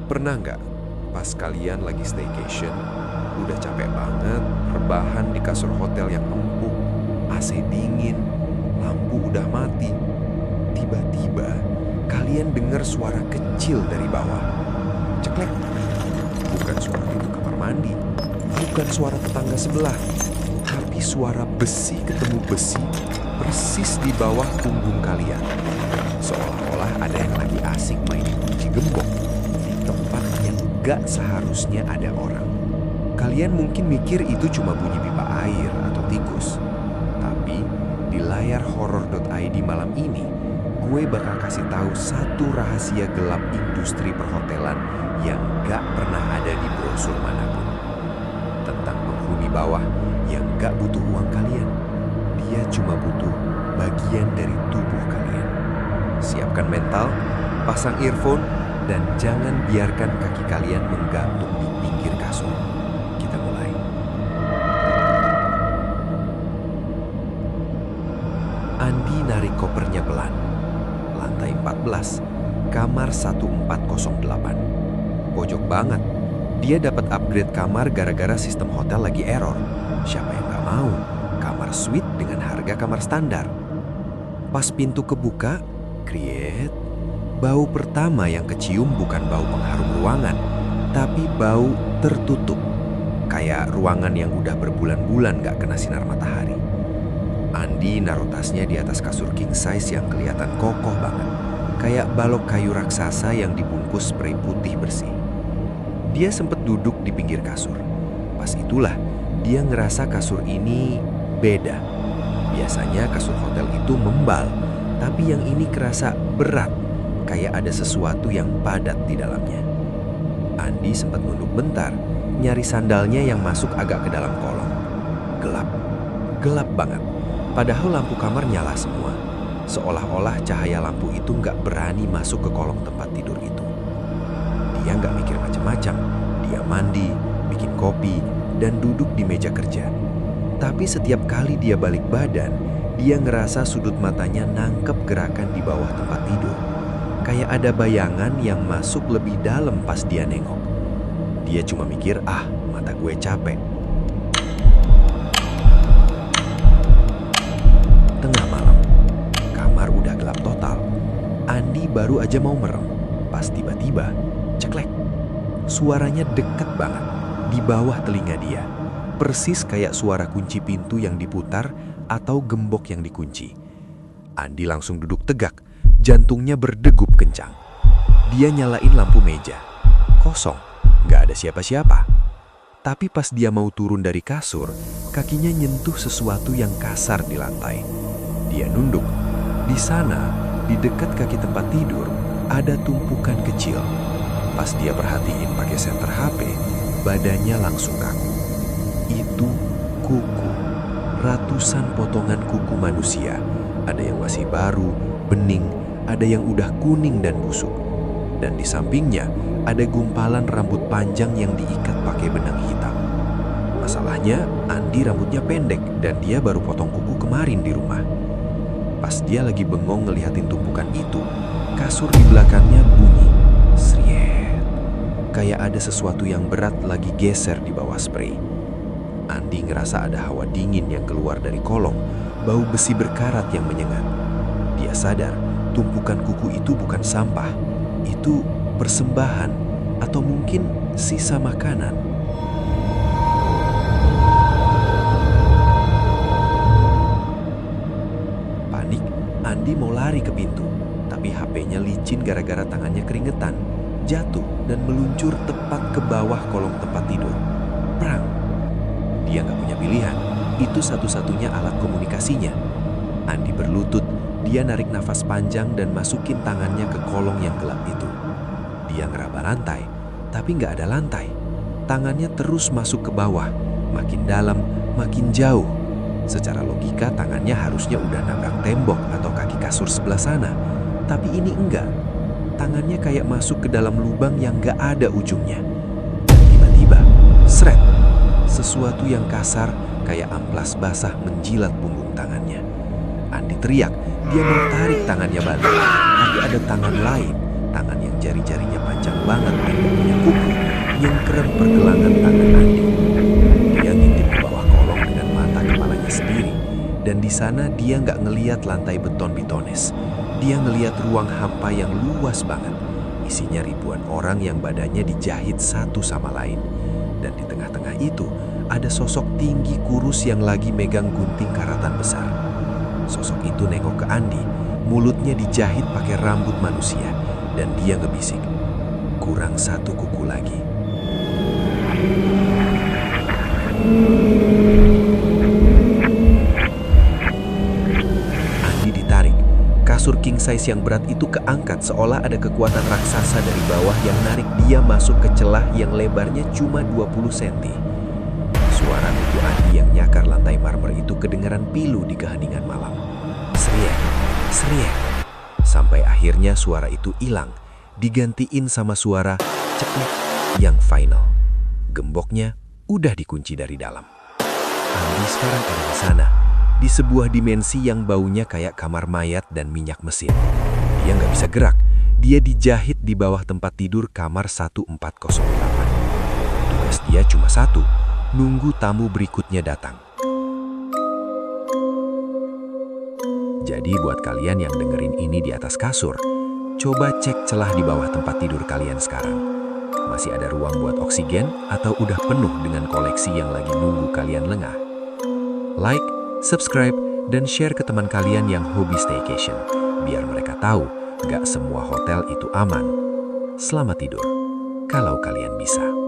Pernah nggak pas kalian lagi staycation, udah capek banget, rebahan di kasur hotel yang empuk, AC dingin, lampu udah mati. Tiba-tiba kalian dengar suara kecil dari bawah. Ceklek, bukan suara pintu kamar mandi, bukan suara tetangga sebelah, tapi suara besi ketemu besi persis di bawah punggung kalian. Seolah-olah ada yang lagi asik mainin kunci gembok di tempat yang gak seharusnya ada orang. Kalian mungkin mikir itu cuma bunyi pipa air atau tikus. Tapi di layar horor.id malam ini, gue bakal kasih tahu satu rahasia gelap industri perhotelan yang gak pernah ada di brosur manapun. Tentang penghuni bawah yang gak butuh uang kalian. Dia cuma butuh bagian dari tubuh kalian. Siapkan mental, pasang earphone, dan jangan biarkan kaki kalian menggantung di pinggir kasur. Kita mulai. Andi narik kopernya pelan. Lantai 14, kamar 1408. Pojok banget. Dia dapat upgrade kamar gara-gara sistem hotel lagi error. Siapa yang gak mau kamar suite dengan harga kamar standar? Pas pintu kebuka, kriet, bau pertama yang kecium bukan bau pengharum ruangan, tapi bau tertutup. Kayak ruangan yang udah berbulan-bulan gak kena sinar matahari. Andi naruh tasnya di atas kasur king size yang kelihatan kokoh banget. Kayak balok kayu raksasa yang dibungkus spray putih bersih. Dia sempat duduk di pinggir kasur. Pas itulah dia ngerasa kasur ini beda. Biasanya kasur hotel itu membal, tapi yang ini kerasa berat, kayak ada sesuatu yang padat di dalamnya. Andi sempat nunduk bentar, nyari sandalnya yang masuk agak ke dalam kolong. Gelap banget. Padahal lampu kamar nyala semua. Seolah-olah cahaya lampu itu nggak berani masuk ke kolong tempat tidur itu. Dia nggak mikir macam-macam. Dia mandi, bikin kopi, dan duduk di meja kerja. Tapi setiap kali dia balik badan, dia ngerasa sudut matanya nangkep gerakan di bawah tempat tidur. Kayak ada bayangan yang masuk lebih dalam pas dia nengok. Dia cuma mikir, mata gue capek. Tengah malam, kamar udah gelap total. Andi baru aja mau merem, pas tiba-tiba, ceklek. Suaranya deket banget, di bawah telinga dia. Persis kayak suara kunci pintu yang diputar atau gembok yang dikunci. Andi langsung duduk tegak, jantungnya berdegup kencang. Dia nyalain lampu meja. Kosong, gak ada siapa-siapa. Tapi pas dia mau turun dari kasur, kakinya nyentuh sesuatu yang kasar di lantai. Dia nunduk. Di sana, di dekat kaki tempat tidur, ada tumpukan kecil. Pas dia perhatiin pakai senter HP, badannya langsung kaku. Itu kuku. Ratusan potongan kuku manusia. Ada yang masih baru, bening, ada yang udah kuning dan busuk. Dan di sampingnya ada gumpalan rambut panjang yang diikat pakai benang hitam. Masalahnya, Andi rambutnya pendek dan dia baru potong kuku kemarin di rumah. Pas dia lagi bengong ngelihatin tumpukan itu, kasur di belakangnya bunyi. Sriet. Kayak ada sesuatu yang berat lagi geser di bawah spray. Andi ngerasa ada hawa dingin yang keluar dari kolong, bau besi berkarat yang menyengat. Dia sadar tumpukan kuku itu bukan sampah, itu persembahan atau mungkin sisa makanan. Panik, Andi mau lari ke pintu, tapi HP-nya licin gara-gara tangannya keringetan, jatuh dan meluncur tepat ke bawah kolong tempat tidur. Prang! Dia nggak punya pilihan, itu satu-satunya alat komunikasinya. Andi berlutut, dia narik nafas panjang dan masukin tangannya ke kolong yang gelap itu. Dia ngeraba lantai, tapi nggak ada lantai. Tangannya terus masuk ke bawah, makin dalam, makin jauh. Secara logika tangannya harusnya udah nabrak tembok atau kaki kasur sebelah sana. Tapi ini enggak. Tangannya kayak masuk ke dalam lubang yang nggak ada ujungnya. Dan tiba-tiba, sret! Sesuatu yang kasar kayak amplas basah menjilat punggung tangannya. Andi teriak, dia mau tarik tangannya balik. Tapi ada tangan lain, tangan yang jari-jarinya panjang banget dan gak punya kuku yang kerap pergelangan tangan Andi. Dia ngintip ke bawah kolong dengan mata kepalanya sendiri, dan di sana dia nggak ngeliat lantai beton bitonis. Dia ngeliat ruang hampa yang luas banget, isinya ribuan orang yang badannya dijahit satu sama lain. Dan di tengah-tengah itu ada sosok tinggi kurus yang lagi megang gunting karatan besar. Sosok itu nengok ke Andi, mulutnya dijahit pakai rambut manusia, dan dia ngebisik, "Kurang satu kuku lagi." Andi ditarik. Kasur king size yang berat itu keangkat seolah ada kekuatan raksasa dari bawah yang narik dia masuk ke celah yang lebarnya cuma 20 cm. Suara kuku Andi yang nyakar lantai marmer itu kedengaran pilu di keheningan malam. Seriak, seriak. Sampai akhirnya suara itu hilang, digantiin sama suara ceklek yang final. Gemboknya udah dikunci dari dalam. Andi sekarang ada di sana, di sebuah dimensi yang baunya kayak kamar mayat dan minyak mesin. Dia nggak bisa gerak, dia dijahit di bawah tempat tidur kamar 1408. Tugas dia cuma satu, nunggu tamu berikutnya datang. Jadi buat kalian yang dengerin ini di atas kasur, coba cek celah di bawah tempat tidur kalian sekarang. Masih ada ruang buat oksigen atau udah penuh dengan koleksi yang lagi nunggu kalian lengah? Like, subscribe, dan share ke teman kalian yang hobi staycation, biar mereka tahu gak semua hotel itu aman. Selamat tidur, kalau kalian bisa.